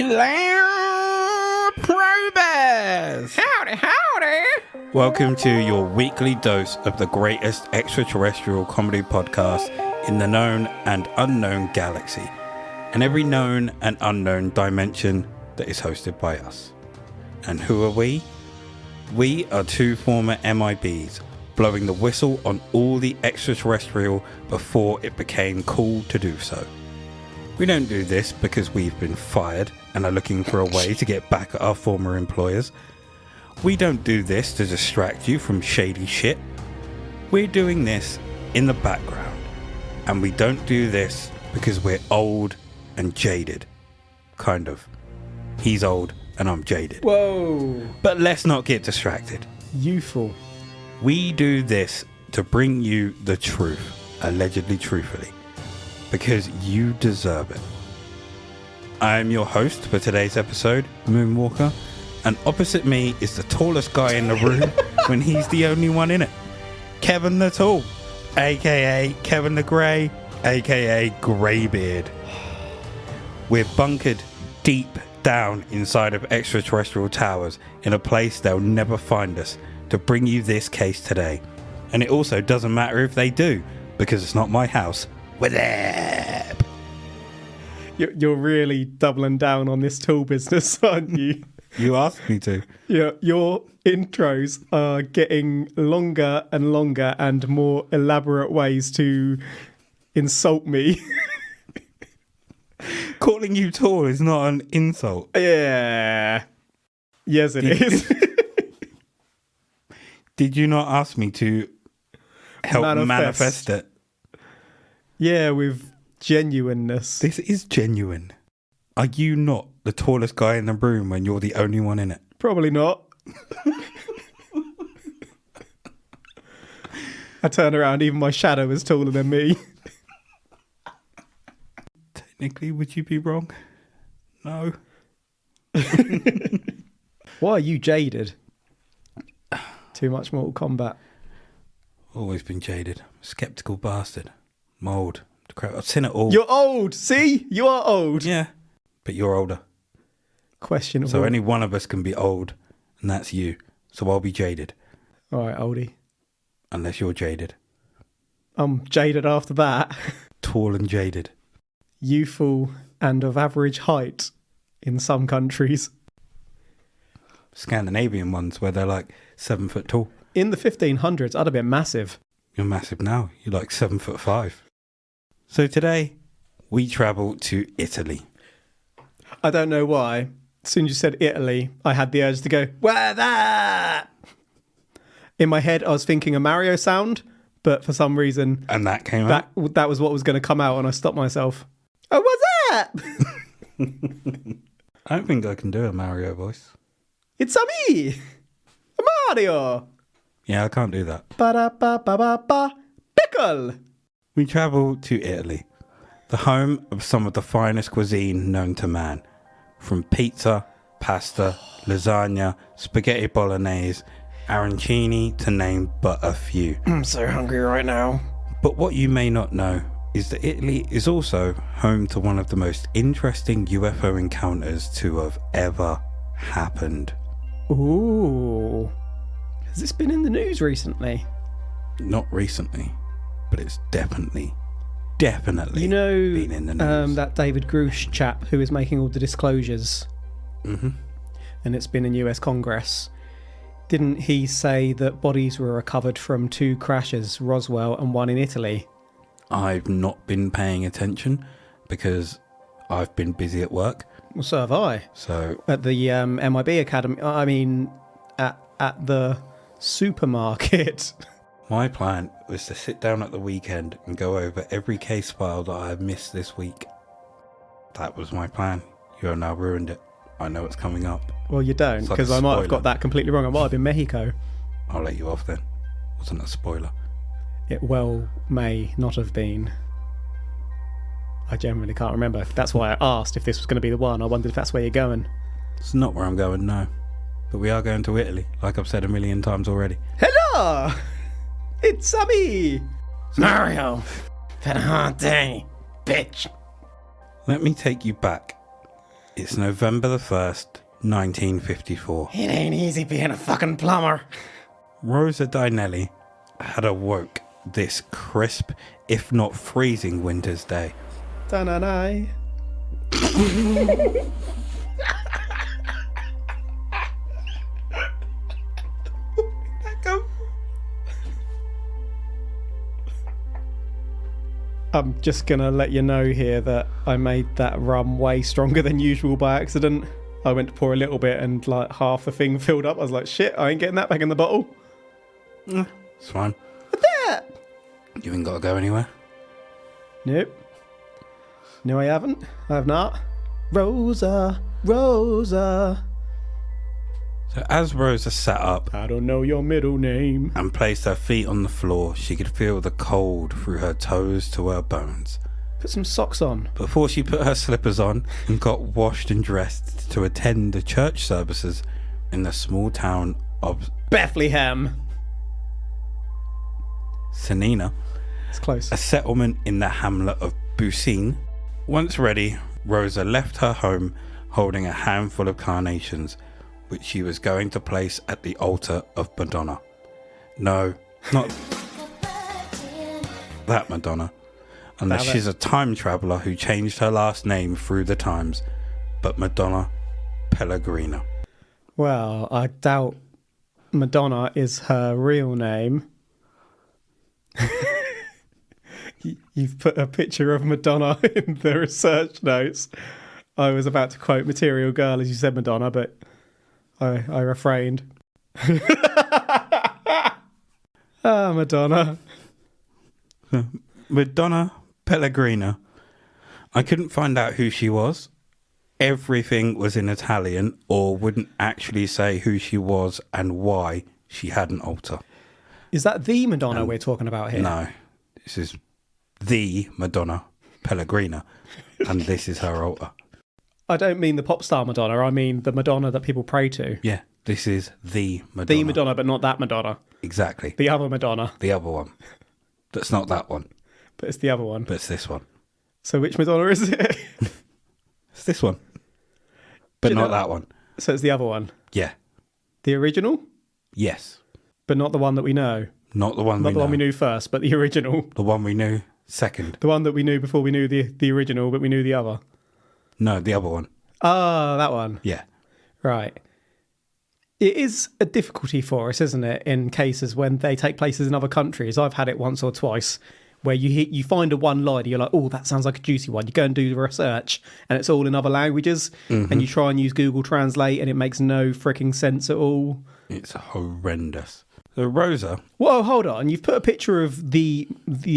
Hello, probers! Howdy, howdy! Welcome to your weekly dose of the greatest extraterrestrial comedy podcast in the known and unknown galaxy, and every known and unknown dimension that is hosted by us. And who are we? We are two former MIBs, blowing the whistle on all the extraterrestrial before it became cool to do so. We don't do this because we've been fired and are looking for a way to get back at our former employers. We don't do this to distract you from shady shit. We're doing this in the background. And we don't do this because we're old and jaded. Kind of. He's old and I'm jaded. Whoa! But let's not get distracted. Youthful. We do this to bring you the truth, allegedly truthfully, because you deserve it. I am your host for today's episode, Moonwalker, and opposite me is the tallest guy in the room when he's the only one in it, Kevin the Tall, aka Kevin the Grey, aka Greybeard. We're bunkered deep down inside of extraterrestrial towers in a place they'll never find us to bring you this case today. And it also doesn't matter if they do, because it's not my house. With it. You're really doubling down on this tool business, aren't you? You asked me to. Yeah, your intros are getting longer and longer and more elaborate ways to insult me. Calling you tall is not an insult. Yeah. Yes, it is. Did you not ask me to help manifest it? Yeah, with genuineness. This is genuine. Are you not the tallest guy in the room when you're the only one in it? Probably not. I turn around, even my shadow is taller than me. Technically, would you be wrong? No. Why are you jaded? Too much Mortal Kombat. Always been jaded. Skeptical bastard. Mold. I've seen it all. You're old. See? You are old. Yeah. But you're older. Questionable. So only one of us can be old, and that's you. So I'll be jaded. All right, oldie. Unless you're jaded. I'm jaded after that. Tall and jaded. Youthful and of average height in some countries. Scandinavian ones where they're like 7 foot tall. In the 1500s, I'd have been massive. You're massive now. You're like 7'5". So today, we travel to Italy. I don't know why. As soon as you said Italy, I had the urge to go, where that? In my head, I was thinking a Mario sound, but for some reason... And that came out? That was what was going to come out, and I stopped myself. Oh, what's that? I don't think I can do a Mario voice. It's a me, Mario. Yeah, I can't do that. Ba-da-ba-ba-ba-ba. Pickle. We travel to Italy, the home of some of the finest cuisine known to man. From pizza, pasta, lasagna, spaghetti bolognese, arancini, to name but a few. I'm so hungry right now. But what you may not know is that Italy is also home to one of the most interesting UFO encounters to have ever happened. Ooh. Has this been in the news recently? Not recently, but it's definitely been in the news. That David Grush chap who is making all the disclosures. Mm-hmm. And it's been in US Congress. Didn't he say that bodies were recovered from 2 crashes, Roswell and one in Italy? I've not been paying attention because I've been busy at work. Well, so have I. So at the MIB Academy, I mean, at the supermarket. My plan was to sit down at the weekend and go over every case file that I have missed this week. That was my plan. You have now ruined it. I know it's coming up. Well, you don't, because I might have got that completely wrong. I might have been Mexico. I'll let you off then. Wasn't a spoiler. It well may not have been. I generally can't remember. That's why I asked if this was going to be the one. I wondered if that's where you're going. It's not where I'm going, no. But we are going to Italy, like I've said a million times already. Hello! It's me! Mario! Had a hard day, bitch. Let me take you back It's November the 1st, 1954. It ain't easy being a fucking plumber. Rosa Dainelli had awoke this crisp, if not freezing winter's day. Da-na-na. I'm just gonna let you know here that I made that rum way stronger than usual by accident. I went to pour a little bit and like half the thing filled up. I was like, shit, I ain't getting that back in the bottle. It's fine. What's that? You ain't got to go anywhere. Nope. No, I haven't. I have not. Rosa, Rosa. So as Rosa sat up I don't know your middle name. and placed her feet on the floor, she could feel the cold through her toes to her bones. Put some socks on. Before she put her slippers on and got washed and dressed to attend the church services in the small town of Bethlehem. Cennina, It's close. a settlement in the hamlet of Bucine. Once ready, Rosa left her home holding a handful of carnations, which she was going to place at the altar of Madonna. No, not that Madonna, unless Damn it. she's a time traveller who changed her last name through the times, but Madonna Pellegrina. Well, I doubt Madonna is her real name. You've put a picture of Madonna in the research notes. I was about to quote Material Girl as you said Madonna, but I refrained. Madonna. Madonna Pellegrina. I couldn't find out who she was. Everything was in Italian, or wouldn't actually say who she was and why she had an altar. Is that the Madonna we're talking about here? No, this is the Madonna Pellegrina, and this is her altar. I don't mean the pop star Madonna. I mean the Madonna that people pray to. Yeah, this is the Madonna. The Madonna, but not that Madonna. Exactly. The other Madonna, The other one. That's not that one, but it's the other one. but it's this one. So which Madonna is it? It's this one, but Do you not know- that one. So it's the other one. Yeah. The original, Yes. but not the one that we know. Not the one Not we the know. one we knew first, but the original. The one we knew second. The one that we knew before we knew the original, but we knew the other. No, the other one. Oh, that one. Yeah. Right. It is a difficulty for us, isn't it, in cases when they take places in other countries. I've had it once or twice where you find a one-liner, you're like, oh, that sounds like a juicy one. You go and do the research, and it's all in other languages, and you try and use Google Translate, and it makes no freaking sense at all. It's horrendous. So Rosa, Whoa, hold on. You've put a picture of the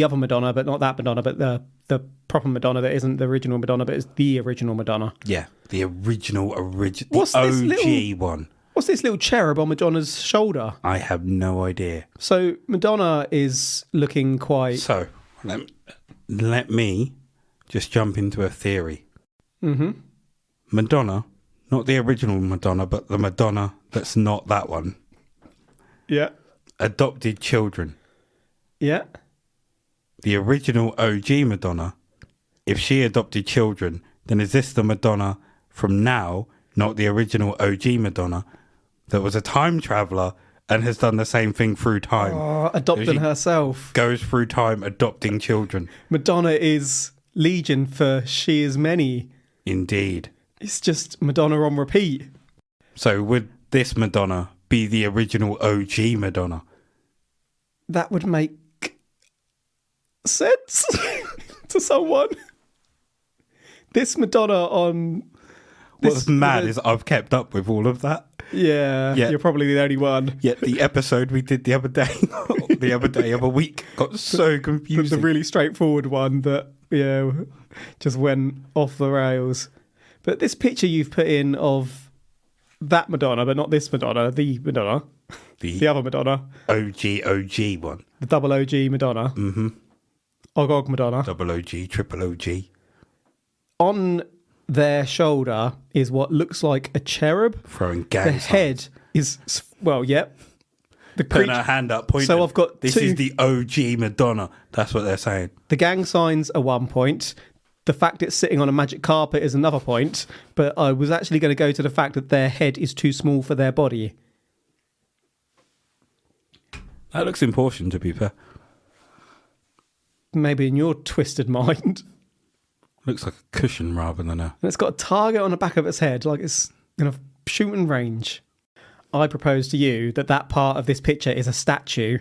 other Madonna, but not that Madonna, but the proper Madonna that isn't the original Madonna, but is the original Madonna. yeah, the original, the What's this OG one. What's this little cherub on Madonna's shoulder? I have no idea. So Madonna is looking quite... So let me just jump into a theory. Mm-hmm. Madonna, not the original Madonna, but the Madonna that's not that one, Yeah. adopted children. Yeah. The original OG Madonna, if she adopted children, then is this the Madonna from now, not the original OG Madonna, that was a time traveller and has done the same thing through time? Oh, adopting She herself. goes through time adopting children. Madonna is Legion for She Is Many. Indeed. It's just Madonna on repeat. So would this Madonna be the original OG Madonna? That would make sense to someone. This Madonna on... What's mad is I've kept up with all of that. Yeah, Yeah. you're probably the only one. Yet the episode we did the other day, of a week, got so The confusing. really straightforward one that, yeah, just went off the rails. But this picture you've put in of that Madonna, but not this Madonna, the Madonna, the other Madonna, OG one. the double OG Madonna, Og Madonna. Double OG, triple OG. On their shoulder is what looks like a cherub. Throwing The gang signs. head is, well, yep. The Putting creature- her hand up, pointing. So I've got this two- is the OG Madonna. That's what they're saying. The gang signs are 1 point. The fact it's sitting on a magic carpet is another point, but I was actually going to go to the fact that their head is too small for their body. That looks important, to be fair. Maybe in your twisted mind. Looks like a cushion rather than a... And it's got a target on the back of its head, like it's going to shoot in range. I propose to you that part of this picture is a statue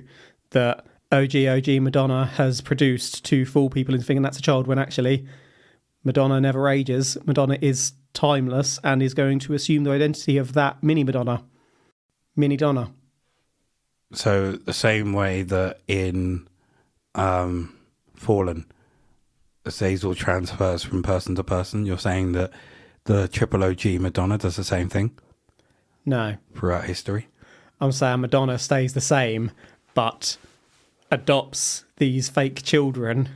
that OG Madonna has produced to fool people into thinking that's a child, when actually Madonna never ages. Madonna is timeless and is going to assume the identity of that mini Madonna. Mini Donna. So the same way that in Fallen, Azazel transfers from person to person, you're saying that the triple OG Madonna does the same thing? No. Throughout history? I'm saying Madonna stays the same, but adopts these fake children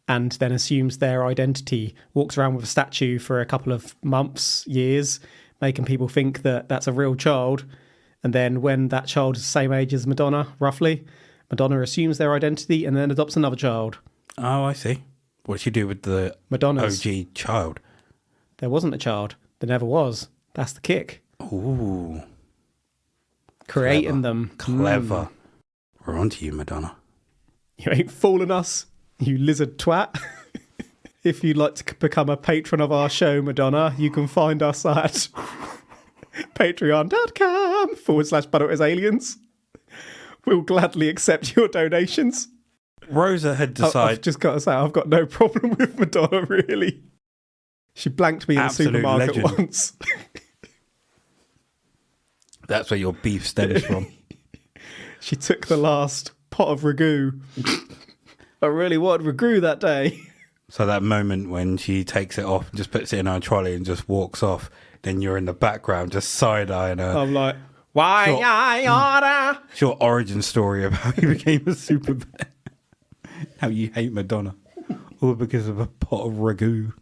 and then assumes their identity, walks around with a statue for a couple of months, years, making people think that that's a real child. And then when that child is the same age as Madonna, roughly, Madonna assumes their identity and then adopts another child. Oh, I see. What did she do with the Madonna's OG child? There wasn't a child. There never was. That's the kick. Ooh. Creating Clever. them. Clever. We're on to you, Madonna. You ain't fooling us, you lizard twat. If you'd like to become a patron of our show, Madonna, you can find us at patreon.com/ButterIsAliens. We'll gladly accept your donations. Rosa had decided... I've just got to say, I've got no problem with Madonna, really. She blanked me in the Absolute supermarket legend. once. That's where your beef stems from. She took the last pot of ragu. I really wanted ragu that day. So that moment when she takes it off and just puts it in her trolley and just walks off, then you're in the background just side-eyeing her. I'm like, why Sure. I oughta? It's your origin story of how you became a super fan. How you hate Madonna. All because of a pot of ragu.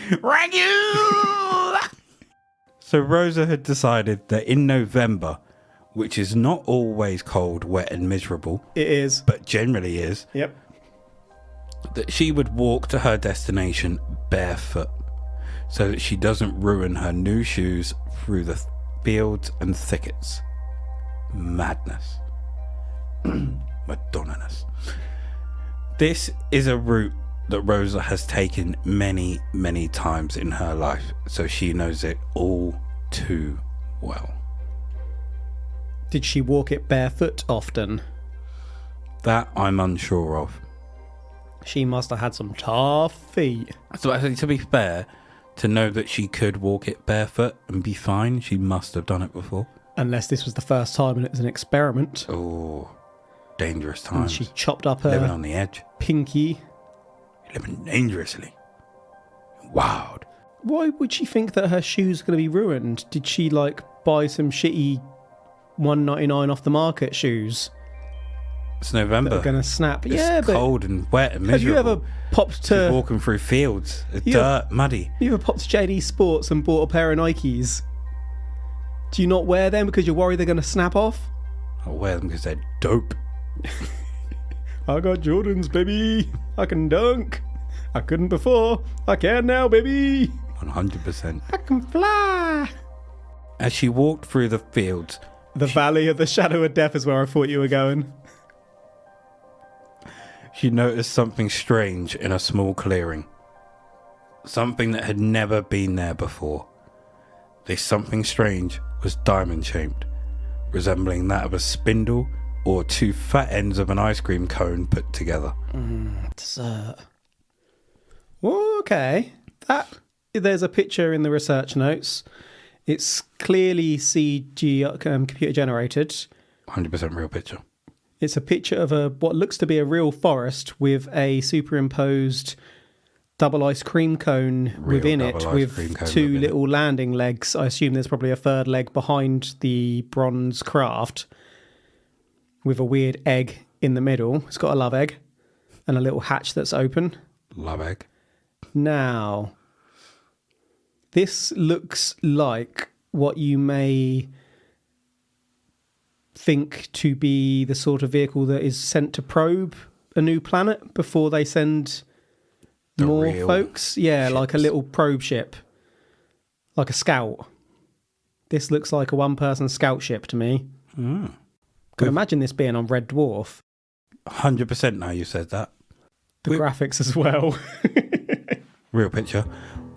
Ragu! So Rosa had decided that in November, which is not always cold, wet and miserable, It is. but generally is, Yep. that she would walk to her destination barefoot so that she doesn't ruin her new shoes through the fields and thickets. Madness. Madonna-ness. This is a route that Rosa has taken many, many times in her life, so she knows it all too well. Did she walk it barefoot often? That I'm unsure of. She must have had some tough feet. So I think, to be fair, to know that she could walk it barefoot and be fine, she must have done it before. Unless this was the first time and it was an experiment. Oh, dangerous And times. she chopped up Living her on the edge. pinky. Living dangerously. Wild. Why would she think that her shoes are going to be ruined? Did she, like, buy some shitty $1.99 off the market shoes It's that November. are going to snap? It's Yeah, but cold and wet and have you miserable. ever popped She's to... walking through fields. It's You- dirt, muddy. You ever popped to JD Sports and bought a pair of Nikes? Do you not wear them because you're worried they're going to snap off? I'll wear them because they're dope. I got Jordans, baby. I can dunk. I couldn't before. I can now, baby. 100%. I can fly. As she walked through the fields, The Valley of the Shadow of Death is where I thought you were going. she noticed something strange in a small clearing. Something that had never been there before. This something strange was diamond-shaped, resembling that of a spindle or two fat ends of an ice cream cone put together. Dessert. Okay. There's a picture in the research notes. It's clearly CG computer generated. 100% real picture. It's a picture of what looks to be a real forest with a superimposed double ice cream cone Real within double it, ice with cream cone two within little landing legs. I assume there's probably a third leg behind the bronze craft with a weird egg in the middle. It's got a love egg and a little hatch that's open. Love egg. Now, this looks like what you may think to be the sort of vehicle that is sent to probe a new planet before they send More real folks? Yeah, like a ships. little probe ship. Like a scout. This looks like a one-person scout ship to me. Mm. Can imagine this being on Red Dwarf. 100% now you said that. The graphics as well. Real picture.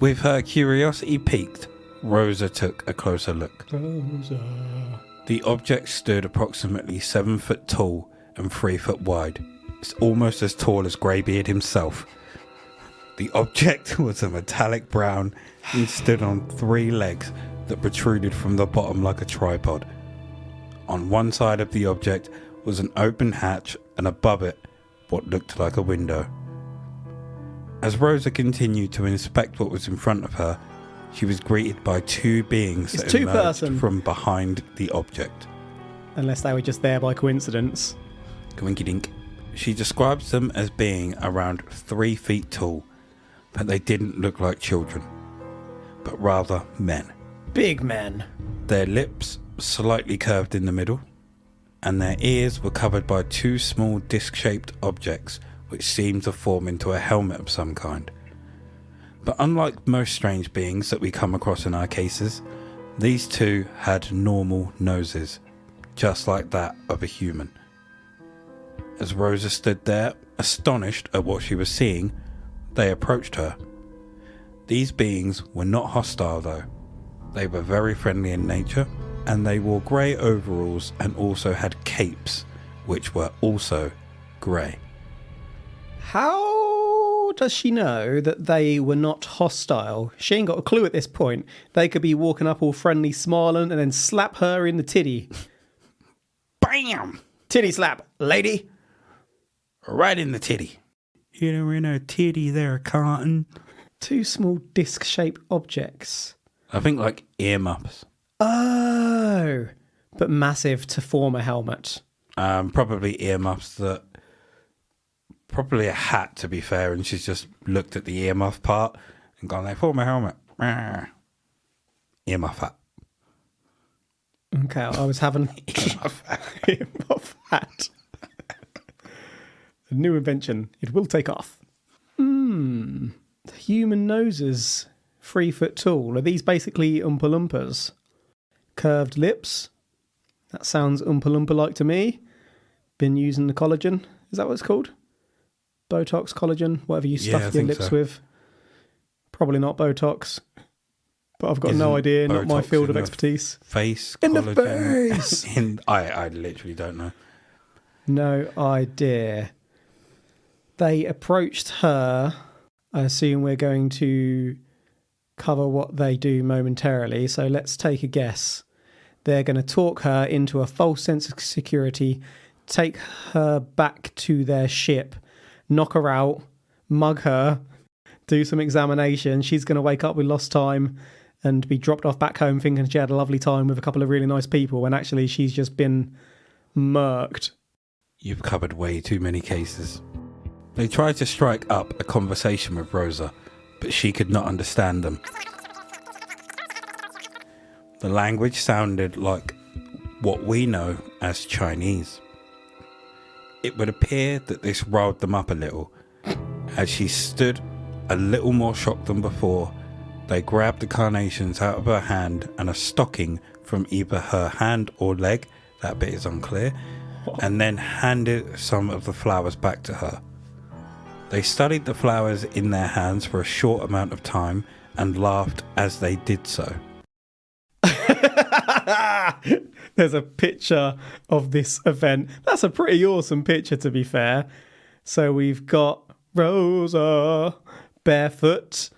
With her curiosity piqued, Rosa took a closer look. Rosa. The object stood approximately 7 foot tall and 3 foot wide. It's almost as tall as Greybeard himself. The object was a metallic brown and stood on 3 legs that protruded from the bottom like a tripod. On one side of the object was an open hatch, and above it, what looked like a window. As Rosa continued to inspect what was in front of her, she was greeted by 2 beings that emerged from behind the object. Unless they were just there by coincidence. Gwinky dink. She describes them as being around 3 feet tall, but they didn't look like children, but rather men. Big men. Their lips slightly curved in the middle, and their ears were covered by 2 small disc-shaped objects which seemed to form into a helmet of some kind. But unlike most strange beings that we come across in our cases, these 2 had normal noses, just like that of a human. As Rosa stood there, astonished at what she was seeing, they approached her. These beings were not hostile though. They were very friendly in nature, and they wore grey overalls and also had capes, which were also grey. How does she know that they were not hostile? She ain't got a clue at this point. They could be walking up all friendly, smiling, and then slap her in the titty. BAM! Titty slap, lady. Right in the titty. You know, in her titty there, Cotton. 2 small disc-shaped objects. I think like earmuffs. Oh, but massive to form a helmet. Probably earmuffs that... Probably a hat, to be fair, and she's just looked at the earmuff part and gone, they form a helmet. Earmuff hat. Okay, I was having... Earmuff hat. Earmuff hat. A new invention. It will take off. Human noses, 3 foot tall. Are these basically Oompa Loompas? Curved lips. That sounds Oompa Loompa-like to me. Been using the collagen. Is that what it's called? Botox, collagen, whatever you stuff your lips with. Probably not Botox. But I've got no idea. Not my field of expertise. Face, in collagen. The face! I literally don't know. No idea. They approached her. I assume we're going to cover what they do momentarily. So let's take a guess. They're going to talk her into a false sense of security, take her back to their ship, knock her out, mug her, do some examination. She's going to wake up with lost time and be dropped off back home thinking she had a lovely time with a couple of really nice people when actually she's just been murked. You've covered way too many cases. They tried to strike up a conversation with Rosa, but she could not understand them. The language sounded like what we know as Chinese. It would appear that this riled them up a little. As she stood a little more shocked than before, they grabbed the carnations out of her hand and a stocking from either her hand or leg, that bit is unclear, and then handed some of the flowers back to her. They studied the flowers in their hands for a short amount of time and laughed as they did so. There's a picture of this event. That's a pretty awesome picture, to be fair. So we've got Rosa barefoot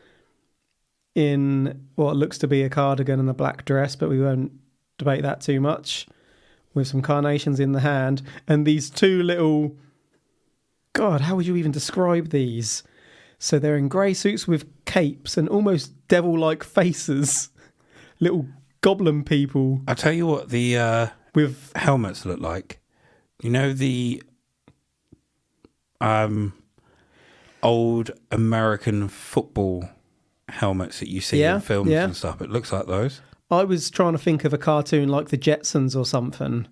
in what looks to be a cardigan and a black dress, but we won't debate that too much, with some carnations in the hand. And these 2 little... God, how would you even describe these? So they're in grey suits with capes and almost devil-like faces. Little goblin people. I'll tell you what the with helmets look like. You know the old American football helmets that you see in films and stuff? It looks like those. I was trying to think of a cartoon like the Jetsons or something.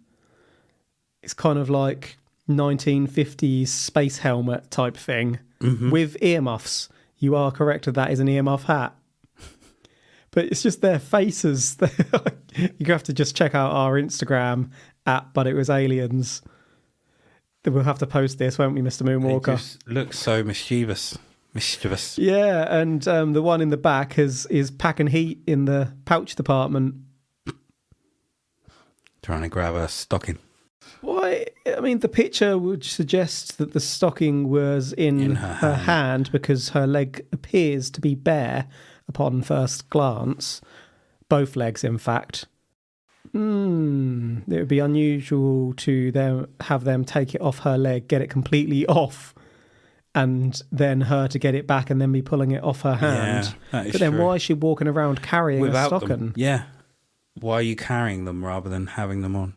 It's kind of like 1950s space helmet type thing with earmuffs. You are correct that is an earmuff hat. But it's just their faces. You have to just check out our Instagram at But It Was Aliens. We'll have to post this, won't we, Mr. Moonwalker? It just looks so mischievous. Yeah, and the one in the back is packing heat in the pouch department. Trying to grab a stocking. Why? I mean, the picture would suggest that the stocking was in her hand because her leg appears to be bare upon first glance. Both legs, in fact. It would be unusual to have them take it off her leg, get it completely off, and then her to get it back and then be pulling it off her hand. Yeah, that is but then true. why is she walking around carrying a stocking? Them. Yeah. Why are you carrying them rather than having them on?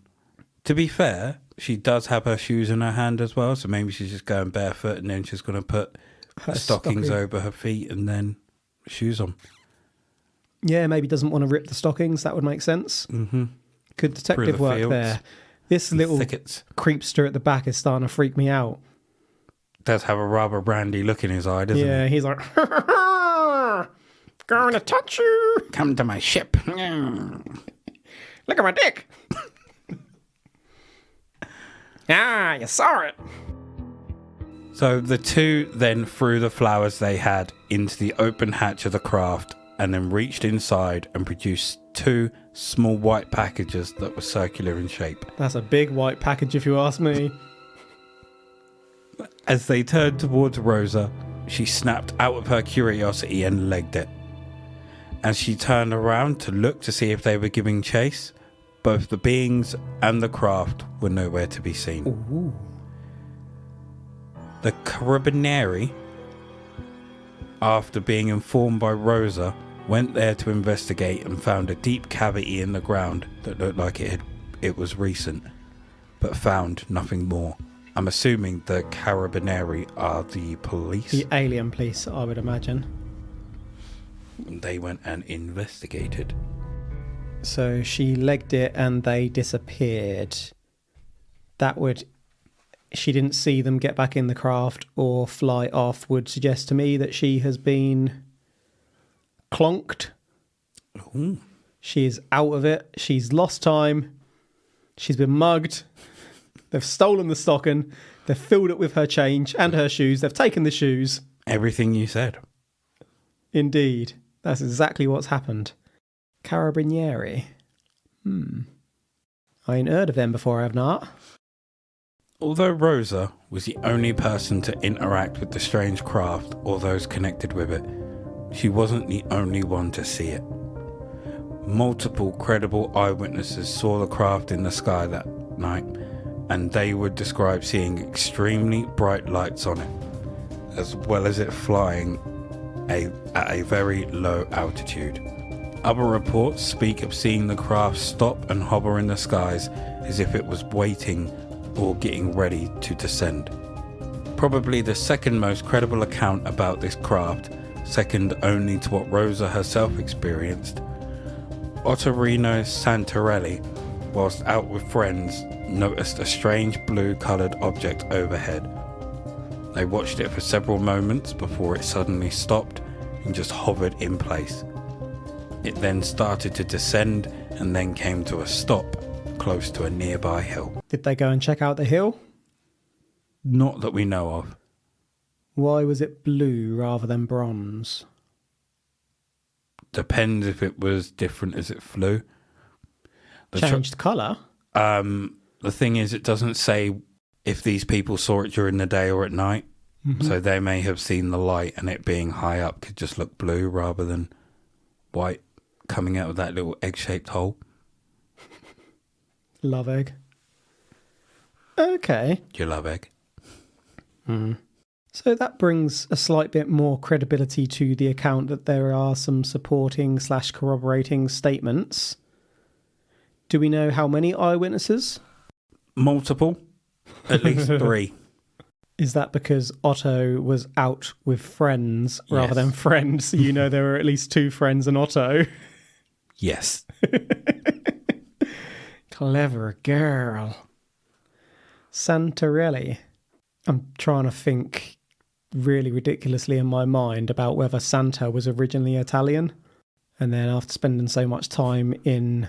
To be fair, she does have her shoes in her hand as well, so maybe she's just going barefoot and then she's going to put her stockings over her feet and then shoes on. Yeah, maybe doesn't want to rip the stockings. That would make sense. Mm-hmm. Good detective work fields, there. This little thickets. Creepster at the back is starting to freak me out. Does have a rather brandy look in his eye, doesn't he? Yeah, he's like, going to touch you. Come to my ship. Look at my dick. You saw it. So the two then threw the flowers they had into the open hatch of the craft and then reached inside and produced two small white packages that were circular in shape. That's a big white package if you ask me. As they turned towards Rosa, she snapped out of her curiosity and legged it. As she turned around to look to see if they were giving chase, both the beings and the craft were nowhere to be seen. Ooh. The Carabinieri, after being informed by Rosa, went there to investigate and found a deep cavity in the ground that looked like it was recent, but found nothing more. I'm assuming the Carabinieri are the police. The alien police, I would imagine. They went and investigated. So she legged it and they disappeared. She didn't see them get back in the craft or fly off, would suggest to me that she has been clonked. Ooh. She's out of it. She's lost time. She's been mugged. They've stolen the stocking. They've filled it with her change and her shoes. They've taken the shoes. Everything you said. Indeed. That's exactly what's happened. Carabinieri. I ain't heard of them before, I've not. Although Rosa was the only person to interact with the strange craft or those connected with it, she wasn't the only one to see it. Multiple credible eyewitnesses saw the craft in the sky that night, and they would describe seeing extremely bright lights on it, as well as it flying at a very low altitude. Other reports speak of seeing the craft stop and hover in the skies as if it was waiting or getting ready to descend. Probably the second most credible account about this craft, second only to what Rosa herself experienced, Ottorino Santarelli, whilst out with friends, noticed a strange blue-coloured object overhead. They watched it for several moments before it suddenly stopped and just hovered in place. It then started to descend and then came to a stop close to a nearby hill. Did they go and check out the hill? Not that we know of. Why was it blue rather than bronze? Depends if it was different as it flew. Changed colour? The thing is, it doesn't say if these people saw it during the day or at night. Mm-hmm. So they may have seen the light and it being high up could just look blue rather than white coming out of that little egg-shaped hole. Love egg. Okay. You love egg. So that brings a slight bit more credibility to the account that there are some supporting / corroborating statements. Do we know how many eyewitnesses? Multiple. At least 3. Is that because Otto was out with friends rather than friends? So you know there were at least 2 friends and Otto. Yes. Clever girl. Santarelli. I'm trying to think really ridiculously in my mind about whether Santa was originally Italian. And then after spending so much time in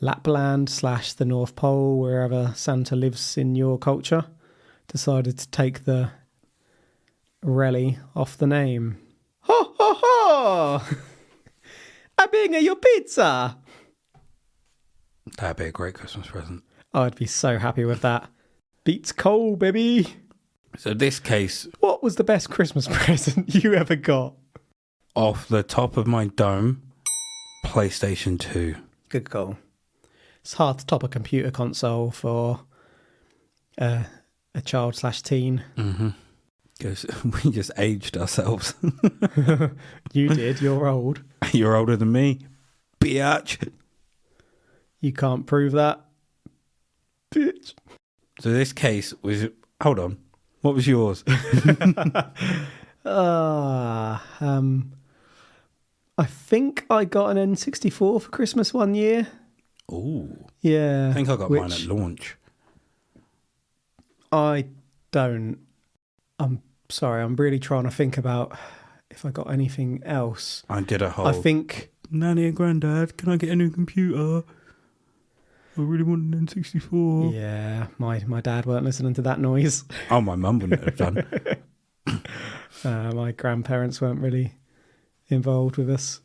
Lapland / the North Pole, wherever Santa lives in your culture, decided to take the Relly off the name. Ho, ho, ho! I'm your pizza! That'd be a great Christmas present. I'd be so happy with that. Beats coal, baby. So this case... What was the best Christmas present you ever got? Off the top of my dome, PlayStation 2. Good call. It's hard to top a computer console for a child / teen. Mm-hmm. Because we just aged ourselves. You did. You're old. You're older than me. Biatch. You can't prove that. Bitch. So this case was... Hold on. What was yours? I think I got an N64 for Christmas one year. Ooh. Yeah. I think I got mine at launch. I don't. I'm sorry. I'm really trying to think about if I got anything else. I did a whole... I think... Nanny and Grandad, can I get a new computer? I really want an N64. Yeah, my dad weren't listening to that noise. Oh, my mum wouldn't have done. My grandparents weren't really involved with us.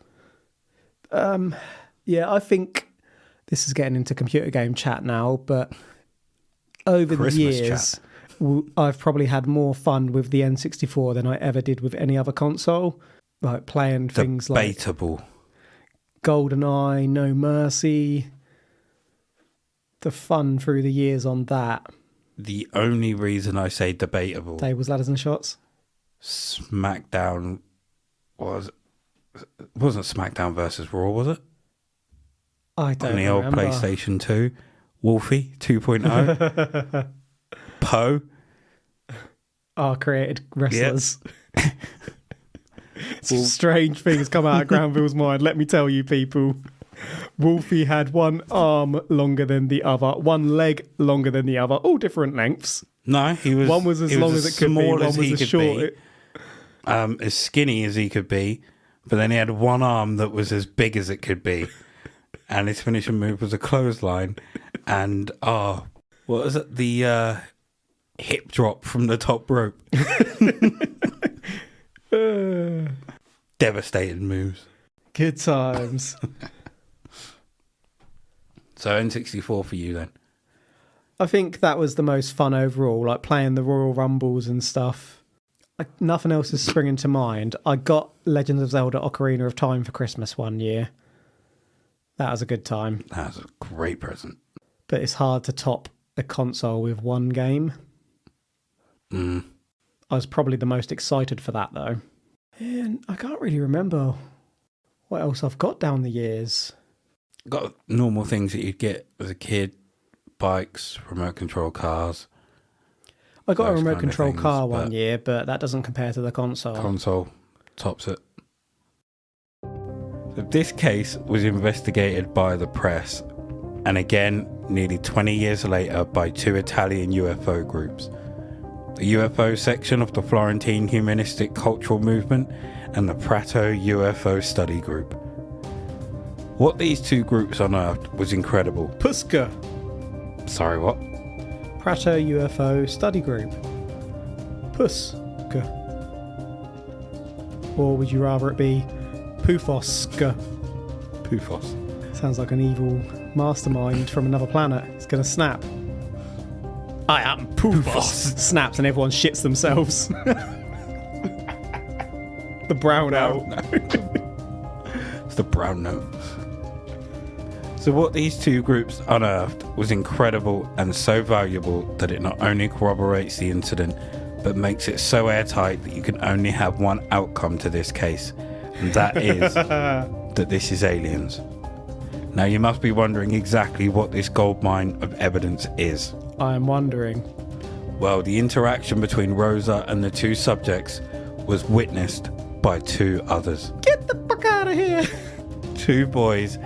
Yeah, I think this is getting into computer game chat now, but over Christmas the years, I've probably had more fun with the N64 than I ever did with any other console. Like playing things like Debatable. GoldenEye, No Mercy. The fun through the years on that. The only reason I say debatable... Tables, ladders and shots. SmackDown wasn't SmackDown versus Raw, was it? I don't On the remember. old PlayStation 2. Wolfie 2.0. Poe. Our created wrestlers. Yep. Strange things come out of Granville's mind, let me tell you, people. Wolfie had one arm longer than the other, one leg longer than the other, all different lengths. No, he was... One was as long as it could be, one was as short. As skinny as he could be, but then he had one arm that was as big as it could be. And his finishing move was a clothesline. And, what was it? The hip drop from the top rope. Devastating moves. Good times. So N64 for you then? I think that was the most fun overall, like playing the Royal Rumbles and stuff. Nothing else is springing to mind. I got Legend of Zelda Ocarina of Time for Christmas one year. That was a good time. That was a great present. But it's hard to top a console with one game. I was probably the most excited for that, though. And I can't really remember what else I've got down the years. Got normal things that you'd get as a kid. Bikes, remote control cars. I got a Those remote kind of control things, car but one year, but that doesn't compare to the console. Console tops it. So this case was investigated by the press, and again, nearly 20 years later, by two Italian UFO groups. The UFO section of the Florentine Humanistic Cultural Movement and the Prato UFO Study Group. What these two groups unearthed was incredible. Puska. Sorry, what? Prato UFO Study Group. Puska. Or would you rather it be Pufoska? Pufos. Sounds like an evil mastermind from another planet. It's going to snap. I am Pufos. Snaps and everyone shits themselves. The brown out. It's the brown note. So what these two groups unearthed was incredible and so valuable that it not only corroborates the incident, but makes it so airtight that you can only have one outcome to this case, and that is that this is aliens. Now you must be wondering exactly what this goldmine of evidence is. I am wondering. Well, the interaction between Rosa and the two subjects was witnessed by two others. Get the fuck out of here! Two boys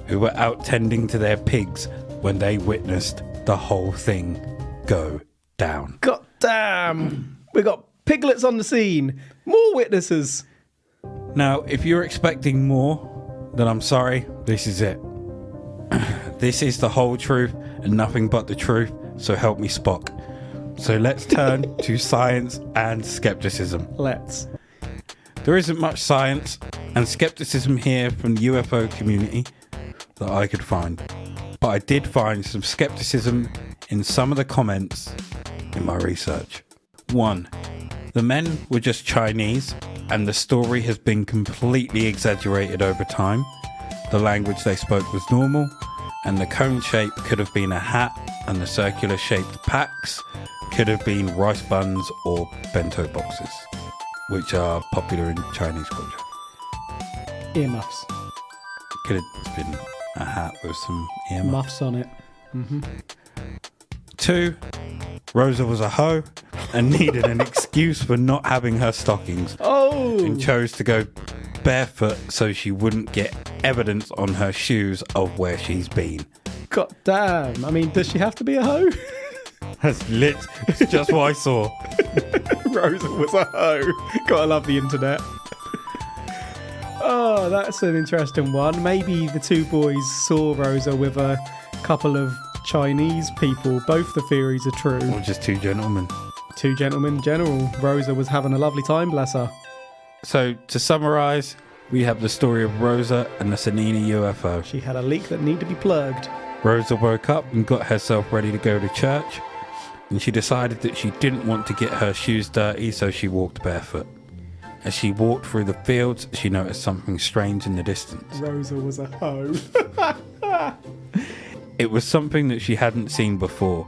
who were out tending to their pigs when they witnessed the whole thing go down. God damn! We got Piglets on the scene. More witnesses. Now, if you're expecting more, then I'm sorry, this is it. This is the whole truth and nothing but the truth, so help me Spock. So let's turn to science and skepticism. Let's. There isn't much science and skepticism here from the UFO community that I could find. But I did find some skepticism in some of the comments in my research. 1. The men were just Chinese and the story has been completely exaggerated over time. The language they spoke was normal and the cone shape could have been a hat and the circular shaped packs could have been rice buns or bento boxes, which are popular in Chinese culture. Earmuffs. Could have been a hat with some earmuffs Muffs on it. 2. Rosa was a hoe and needed an excuse for not having her stockings Oh! and chose to go barefoot so she wouldn't get evidence on her shoes of where she's been. God damn. I mean, does she have to be a hoe? That's lit. It's just what I saw. Rosa was a hoe. Gotta love the internet. Oh, that's an interesting one. Maybe the two boys saw Rosa with a couple of Chinese people. Both the theories are true. Or just two gentlemen. Two gentlemen in general. Rosa was having a lovely time, bless her. So, to summarise, we have the story of Rosa and the Cennina UFO. She had a leak that needed to be plugged. Rosa woke up and got herself ready to go to church, and she decided that she didn't want to get her shoes dirty, so she walked barefoot. As she walked through the fields, she noticed something strange in the distance. Rosa was a hoe. It was something that she hadn't seen before,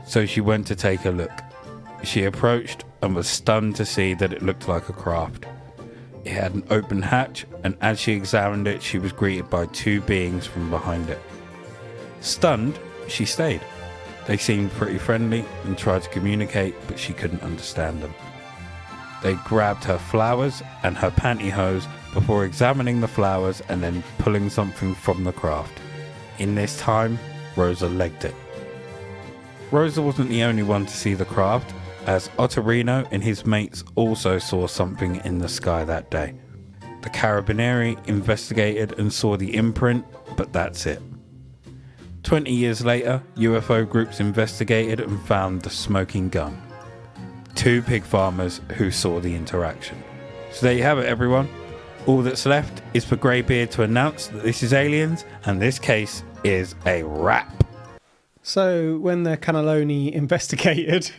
so she went to take a look. She approached and was stunned to see that it looked like a craft. It had an open hatch, and as she examined it, she was greeted by two beings from behind it. Stunned, she stayed. They seemed pretty friendly and tried to communicate, but she couldn't understand them. They grabbed her flowers and her pantyhose before examining the flowers and then pulling something from the craft. In this time, Rosa legged it. Rosa wasn't the only one to see the craft, as Ottorino and his mates also saw something in the sky that day. The Carabinieri investigated and saw the imprint, but that's it. 20 years later, UFO groups investigated and found the smoking gun. Two pig farmers who saw the interaction. So there you have it, everyone. All that's left is for Greybeard to announce that this is aliens, and this case is a wrap. So when the Cannelloni investigated,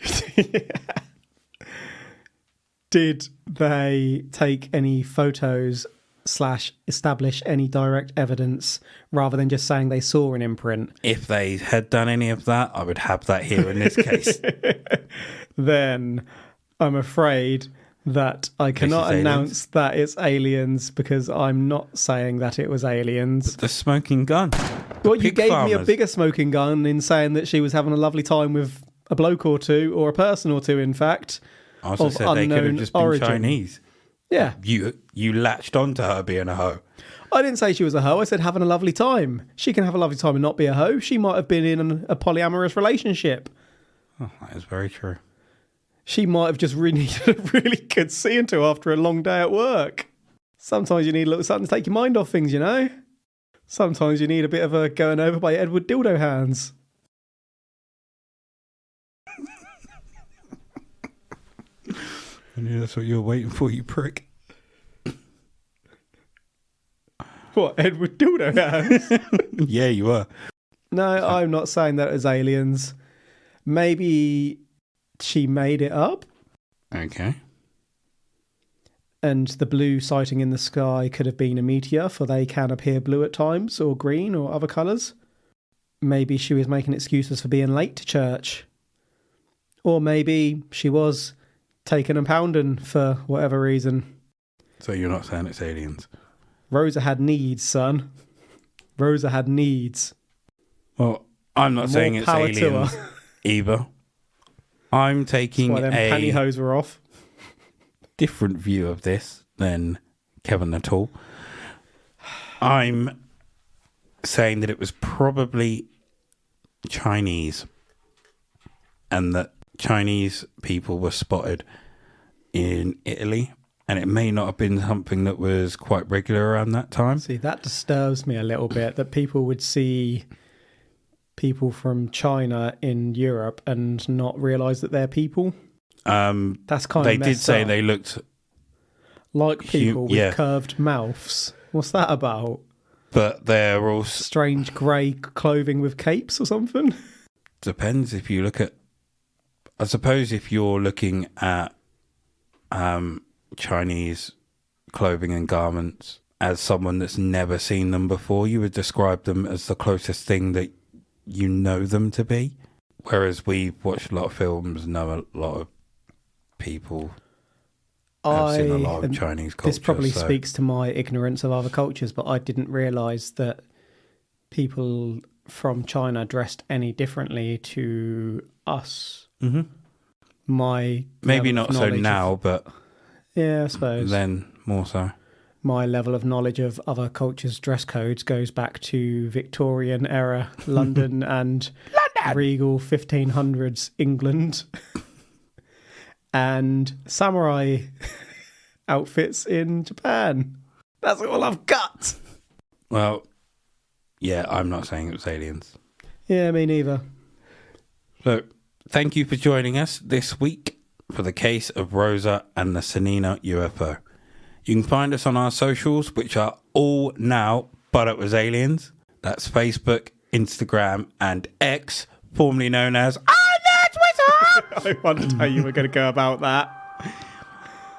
did they take any photos / establish any direct evidence rather than just saying they saw an imprint? If they had done any of that, I would have that here in this case. Then I'm afraid that I cannot announce that it's aliens because I'm not saying that it was aliens. The smoking gun. Well, you gave me a bigger smoking gun in saying that she was having a lovely time with a bloke or two, or a person or two, in fact. I also said they could have just been Chinese. Yeah. You latched onto her being a hoe. I didn't say she was a hoe. I said having a lovely time. She can have a lovely time and not be a hoe. She might have been in a polyamorous relationship. Oh, that is very true. She might have just really needed a really good seeing to after a long day at work. Sometimes you need a little something to take your mind off things, you know? Sometimes you need a bit of a going over by Edward Dildo Hands. I knew that's what you were waiting for, you prick. What, Edward Dildo Hands? Yeah, you were. No, I'm not saying that as aliens. Maybe she made it up. Okay. And the blue sighting in the sky could have been a meteor, for they can appear blue at times, or green, or other colours. Maybe she was making excuses for being late to church. Or maybe she was taking and pounding for whatever reason. So you're not saying it's aliens? Rosa had needs, son. Rosa had needs. Well, I'm not saying it's aliens either. I'm taking That's why them pantyhose were off. Different view of this than Kevin at all. I'm saying that it was probably Chinese, and that Chinese people were spotted in Italy, and it may not have been something that was quite regular around that time. See, that disturbs me a little bit, that people would see people from China in Europe and not realise that they're people. That's kind They of did say up. they looked like people with yeah. curved mouths. What's that about? But they're all... Strange grey clothing with capes or something? Depends if you look at... I suppose if you're looking at Chinese clothing and garments as someone that's never seen them before, you would describe them as the closest thing that you know them to be. Whereas we've watched a lot of films, know a lot of people... I've seen a lot of Chinese culture. This probably speaks to my ignorance of other cultures, but I didn't realise that people from China dressed any differently to us. Mm-hmm. Maybe not so now, but yeah, I suppose then more so. My level of knowledge of other cultures' dress codes goes back to Victorian era London and regal 1500s England. And samurai outfits in Japan. That's all I've got. Well, yeah, I'm not saying it was aliens. Yeah, me neither. So, thank you for joining us this week for the case of Rosa and the Cennina UFO. You can find us on our socials, which are all now, but it was aliens. That's Facebook, Instagram, and X, formerly known as... I wondered how you were going to go about that.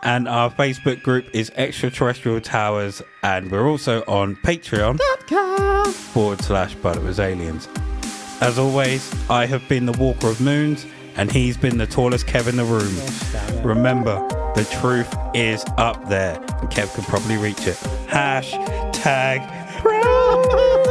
And our Facebook group is Extraterrestrial Towers, and we're also on Patreon.com/But It Was Aliens. As always, I have been the Walker of Moons, and he's been the tallest Kev in the room. Remember, the truth is up there, and Kev can probably reach it. #Bro.